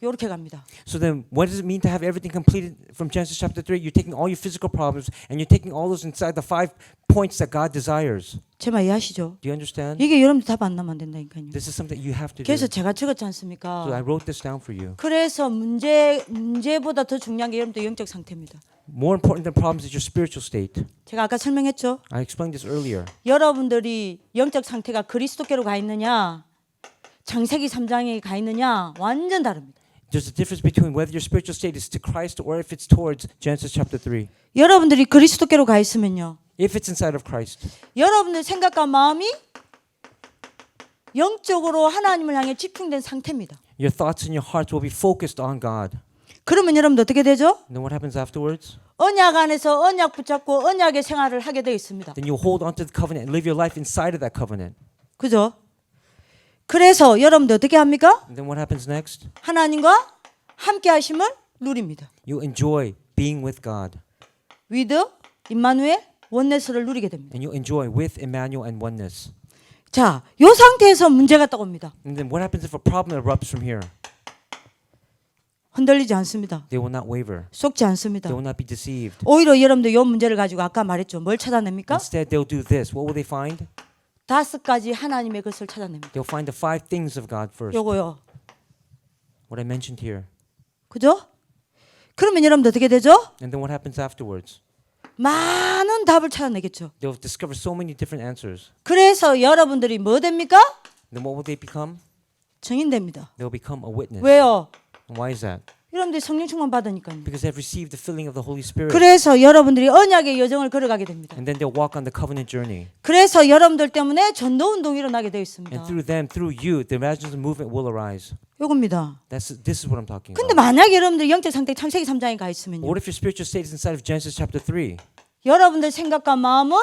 Speaker 1: 이렇게 갑니다.
Speaker 2: So then, what does it mean to have everything completed from Genesis chapter 3? You're taking all your physical problems and you're taking all those inside the 5 points that God desires.
Speaker 1: 제 말 이해하시죠?
Speaker 2: Do you understand?
Speaker 1: 이게 여러분들 답 안 나면 안 된다니까요.
Speaker 2: This is something you have to do.
Speaker 1: 그래서 제가 적었지
Speaker 2: So I
Speaker 1: 않습니까?
Speaker 2: wrote this down for you.
Speaker 1: 그래서 문제보다 더 중요한 게 여러분들 영적 상태입니다.
Speaker 2: More important than problems is your spiritual state.
Speaker 1: 제가 아까 설명했죠?
Speaker 2: I explained this earlier.
Speaker 1: 여러분들이 영적 상태가 그리스도께로 가 있느냐, 창세기 3장에 가 있느냐 완전 다릅니다.
Speaker 2: There's a difference between whether your spiritual state is to Christ or if it's towards Genesis chapter 3.
Speaker 1: 여러분들이 그리스도께로 가 있으면요,
Speaker 2: If it's inside of Christ,
Speaker 1: 여러분들 생각과 마음이 영적으로 하나님을 향해 집중된 상태입니다.
Speaker 2: your thoughts and your hearts will be focused on God.
Speaker 1: 그러면 여러분들 어떻게 되죠?
Speaker 2: And then what happens afterwards?
Speaker 1: 언약 안에서 언약 붙잡고 언약의 생활을 하게 되어 있습니다.
Speaker 2: Then you hold onto the covenant and live your life inside of that covenant.
Speaker 1: 그죠? 그래서 여러분들 어떻게 합니까?
Speaker 2: And then what happens next?
Speaker 1: 하나님과 함께 하심을 누립니다.
Speaker 2: You enjoy being with God.
Speaker 1: with 임마누엘 원네스를 누리게 됩니다.
Speaker 2: And you enjoy with Emmanuel and oneness.
Speaker 1: 자, 요 상태에서 문제가 딱 옵니다.
Speaker 2: And then what happens if a problem erupts from here?
Speaker 1: 흔들리지 않습니다.
Speaker 2: They will not waver.
Speaker 1: 속지 않습니다.
Speaker 2: They will not be deceived.
Speaker 1: 오히려 여러분들 요 문제를 가지고 아까 말했죠. 뭘 찾아냅니까?
Speaker 2: Instead, they'll do this. What will they find?
Speaker 1: 5가지 하나님의 것을 찾아냅니다.
Speaker 2: They'll find the 5 things of God first.
Speaker 1: 요거요.
Speaker 2: What I mentioned here.
Speaker 1: 그죠? 그러면 여러분들 어떻게 되죠?
Speaker 2: And then what happens afterwards?
Speaker 1: 많은 답을 찾아내겠죠.
Speaker 2: They'll discover so many different answers.
Speaker 1: 그래서 여러분들이 뭐 됩니까?
Speaker 2: Then what will they become?
Speaker 1: 증인됩니다.
Speaker 2: They'll become a witness.
Speaker 1: 왜요?
Speaker 2: And why is that?
Speaker 1: 여러분들이 성령 충만 받으니까요.
Speaker 2: Because they've received the filling of the Holy Spirit.
Speaker 1: 그래서 여러분들이 언약의 여정을 걸어가게 됩니다.
Speaker 2: And then they'll walk on the covenant journey.
Speaker 1: 그래서 여러분들 때문에 전도 운동이 일어나게 되어 있습니다.
Speaker 2: And through them, through you, the evangelism movement will arise.
Speaker 1: 요겁니다.
Speaker 2: This is what I'm talking
Speaker 1: 근데
Speaker 2: about.
Speaker 1: 만약에 여러분들 영적 상태 창세기 3장에 가
Speaker 2: But
Speaker 1: 있으면요.
Speaker 2: what if your spiritual state is inside of Genesis chapter 3?
Speaker 1: 여러분들 생각과 마음은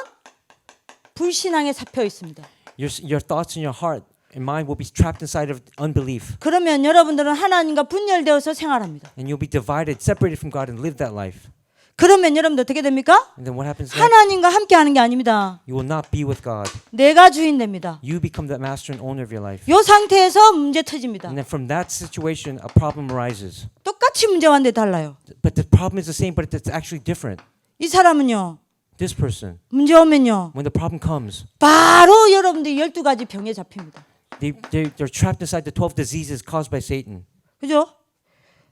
Speaker 1: 불신앙에 잡혀 있습니다.
Speaker 2: Your thoughts and your heart and mind will be trapped inside of unbelief.
Speaker 1: 그러면 여러분들은 하나님과 분열되어서 생활합니다.
Speaker 2: And you'll be divided, separated from God and live that life.
Speaker 1: 그러면 여러분들 어떻게 됩니까?
Speaker 2: And then what happens next?
Speaker 1: 하나님과 함께 하는 게 아닙니다.
Speaker 2: You will not be with God.
Speaker 1: 내가 주인 됩니다.
Speaker 2: You become the master and owner of your life.
Speaker 1: 요 상태에서 문제 터집니다.
Speaker 2: And then from that situation, a problem arises.
Speaker 1: 똑같이 문제 왔는데 달라요.
Speaker 2: But the problem is the same, but it's actually different.
Speaker 1: 이 사람은요.
Speaker 2: This person,
Speaker 1: 문제 오면요.
Speaker 2: when the problem comes,
Speaker 1: 바로 여러분들 12가지 병에 잡힙니다.
Speaker 2: they're trapped inside the 12 diseases caused by Satan.
Speaker 1: 그죠?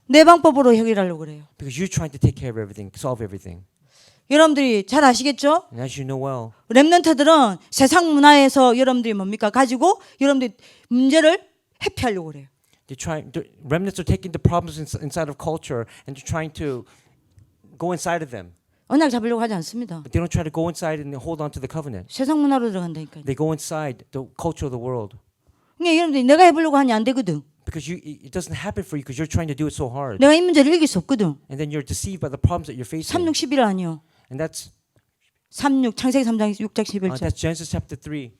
Speaker 1: 내 방법으로 해결하려고 그래요.
Speaker 2: Because you're trying to take care of everything, solve everything.
Speaker 1: 여러분들이 잘 아시겠죠?
Speaker 2: And as you know well,
Speaker 1: 랩런트들은 세상 문화에서 여러분들이 뭡니까? 가지고 여러분들이 문제를 회피하려고 그래요.
Speaker 2: remnants are taking the problems inside of culture and they're trying to go inside of them.
Speaker 1: 언약 잡으려고 하지 않습니다.
Speaker 2: But they don't try to go inside and hold on to the covenant.
Speaker 1: 세상 문화로 들어간다니까요.
Speaker 2: They go inside the culture of the world.
Speaker 1: 그러니까 여러분들이 내가 해보려고 하니 안 되거든.
Speaker 2: Because it doesn't happen for you because you're trying to do it so hard.
Speaker 1: 내가 이 문제를 이길 수 없거든.
Speaker 2: And then you're deceived by the problems that you're facing.
Speaker 1: 36, 11 아니요.
Speaker 2: And that's
Speaker 1: 36 창세기 3장 6장 11절.
Speaker 2: that's Genesis chapter 3.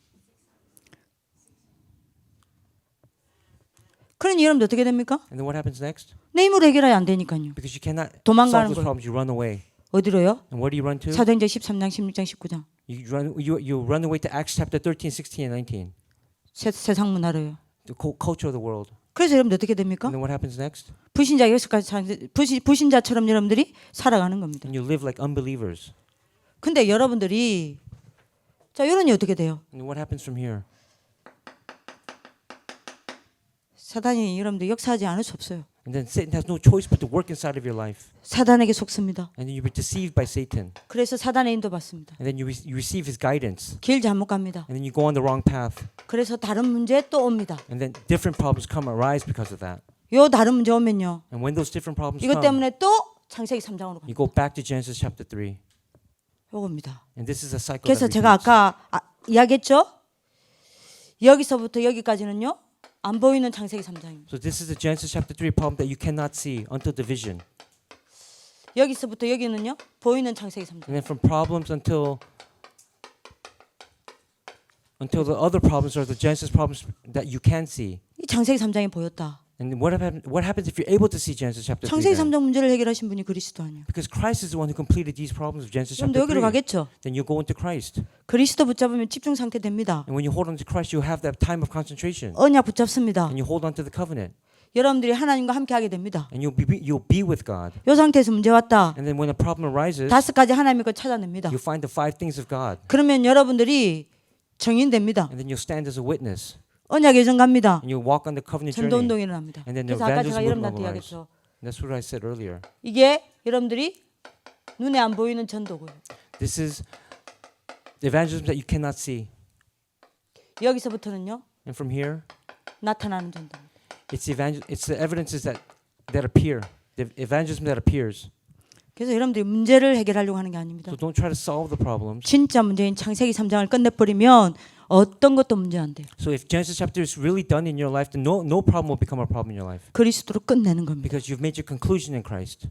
Speaker 1: 그러니 여러분들 어떻게 됩니까?
Speaker 2: And then what happens next?
Speaker 1: 내 힘으로 해결이 안 되니까요.
Speaker 2: Because you cannot
Speaker 1: 도망가는
Speaker 2: solve those
Speaker 1: 거예요.
Speaker 2: problems, you run away.
Speaker 1: 어디로요?
Speaker 2: And where do you run to?
Speaker 1: 사도행전 13장 16장 19장.
Speaker 2: You run away to Acts chapter 13, 16, and 19.
Speaker 1: 세상 문화로요.
Speaker 2: The culture of the world.
Speaker 1: 그래서 여러분들 어떻게 됩니까?
Speaker 2: And then what happens next?
Speaker 1: 불신자처럼 여러분들이 살아가는 겁니다.
Speaker 2: And you live like unbelievers.
Speaker 1: 근데 여러분들이 자 이러니 어떻게 돼요?
Speaker 2: And what happens from here?
Speaker 1: 사단이 여러분들 역사하지 않을 수 없어요.
Speaker 2: And then Satan has no choice but to work inside of your life.
Speaker 1: 사단에게 속습니다.
Speaker 2: And then you be deceived by Satan.
Speaker 1: 그래서 사단의 인도 받습니다.
Speaker 2: And then you receive his guidance.
Speaker 1: 길 잘못 갑니다.
Speaker 2: And then you go on the wrong path.
Speaker 1: 그래서 다른 문제 또 옵니다.
Speaker 2: And then different problems arise because of that.
Speaker 1: 요 다른 문제 오면요.
Speaker 2: And when those different problems
Speaker 1: 이것
Speaker 2: come,
Speaker 1: 때문에 또 창세기 3장으로
Speaker 2: you
Speaker 1: 갑니다.
Speaker 2: go back to Genesis chapter 3.
Speaker 1: 요겁니다.
Speaker 2: And this is a cycle
Speaker 1: 그래서
Speaker 2: that
Speaker 1: 제가
Speaker 2: repeats.
Speaker 1: 아까 이야기했죠? 여기서부터 여기까지는요. 안 보이는 창세기 3장입니다.
Speaker 2: So this is the Genesis chapter 3 problem that you cannot see until division.
Speaker 1: 여기서부터 여기는요. 보이는 창세기 3장.
Speaker 2: And then from problems until the other problems are the Genesis problems that you can see.
Speaker 1: 이 창세기 3장이 보였다.
Speaker 2: And what happens if you're able to see Genesis chapter 3?
Speaker 1: 창세기
Speaker 2: then?
Speaker 1: 3장 문제를 해결하신 분이 그리스도 아니에요.
Speaker 2: Because Christ is the one who completed these problems of Genesis
Speaker 1: 그럼
Speaker 2: chapter
Speaker 1: 여기로
Speaker 2: 3.
Speaker 1: 가겠죠.
Speaker 2: Then you go into Christ.
Speaker 1: 그리스도 붙잡으면 집중 상태 됩니다.
Speaker 2: And when you hold on to Christ, you have that time of concentration.
Speaker 1: 언약 붙잡습니다.
Speaker 2: And you hold on to the covenant.
Speaker 1: 여러분들이 하나님과 함께 하게 됩니다.
Speaker 2: And you'll be with God.
Speaker 1: 이 상태에서 문제 왔다.
Speaker 2: And then when a problem arises,
Speaker 1: 5가지 하나님의 걸 찾아냅니다.
Speaker 2: you find the 5 things of God.
Speaker 1: 그러면 여러분들이 정인됩니다.
Speaker 2: And then you'll stand as a witness.
Speaker 1: 언약 예정 갑니다.
Speaker 2: And you'll walk on the covenant
Speaker 1: 전도
Speaker 2: journey.
Speaker 1: 운동이 일어납니다.
Speaker 2: And then the
Speaker 1: 그래서 아까 제가
Speaker 2: evangelism will
Speaker 1: 여러분한테
Speaker 2: mobilize.
Speaker 1: 이야기했죠.
Speaker 2: That's what I said earlier.
Speaker 1: 이게 여러분들이 눈에 안 보이는 전도고요.
Speaker 2: This is the evangelism that you cannot see.
Speaker 1: 여기서부터는요.
Speaker 2: And from here,
Speaker 1: 나타나는 전도입니다.
Speaker 2: it's the evidences that appear. The evangelism that appears.
Speaker 1: 그래서 여러분들이 문제를 해결하려고 하는 게 아닙니다.
Speaker 2: So don't try to solve the problems.
Speaker 1: 진짜 문제인 창세기 3장을 끝내버리면 어떤 것도 문제 안 돼요.
Speaker 2: So if Genesis chapter is really done in your life, then no problem will become a problem in your life.
Speaker 1: 그리스도로 끝내는 겁니다.
Speaker 2: Because you've made your conclusion in Christ.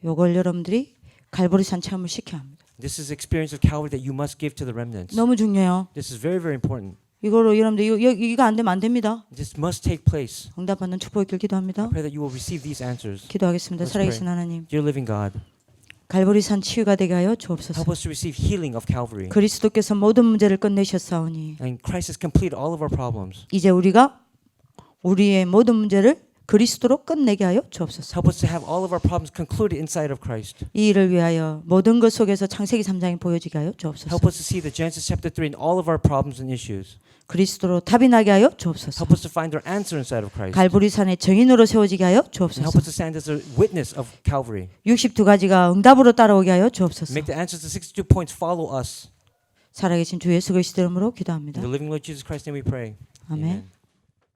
Speaker 1: 요걸 여러분들이 갈보리산 체험을 시켜야 합니다.
Speaker 2: This is the experience of Calvary that you must give to the remnants.
Speaker 1: 너무 중요해요.
Speaker 2: This is very, very important.
Speaker 1: 이거로 여러분들 이거 안 되면 안 됩니다.
Speaker 2: This must take place.
Speaker 1: 응답받는 축복이 있길 기도합니다.
Speaker 2: I pray that you will receive these answers.
Speaker 1: 기도하겠습니다.
Speaker 2: Let's
Speaker 1: 살아계신 하나님,
Speaker 2: Dear living God,
Speaker 1: 갈보리산 치유가 되게 하여 주옵소서.
Speaker 2: help us to receive healing of Calvary.
Speaker 1: 그리스도께서 모든 문제를 끝내셨사오니
Speaker 2: And Christ has completed all of our problems.
Speaker 1: 이제 우리가 우리의 모든 문제를 그리스도로 끝내게 하여 주옵소서.
Speaker 2: Help us to have all of our problems concluded inside of Christ.
Speaker 1: 이 일을 위하여 모든 것 속에서 창세기 3장이 보여지게 하여 주옵소서.
Speaker 2: Help us to see the Genesis chapter 3 in all of our problems and issues.
Speaker 1: 그리스도로 답이 나게 하여 주옵소서.
Speaker 2: Help us to find our answer inside of Christ.
Speaker 1: 갈보리산의 정인으로 세워지게 하여
Speaker 2: And
Speaker 1: 주옵소서.
Speaker 2: help us to stand as a witness of Calvary.
Speaker 1: 62가지가 응답으로 따라오게 하여 주옵소서.
Speaker 2: Make the answers to 62 points follow us.
Speaker 1: 살아계신 주 예수 그리스도 이름으로
Speaker 2: In
Speaker 1: 기도합니다.
Speaker 2: the living Lord Jesus Christ's name we pray.
Speaker 1: 아멘.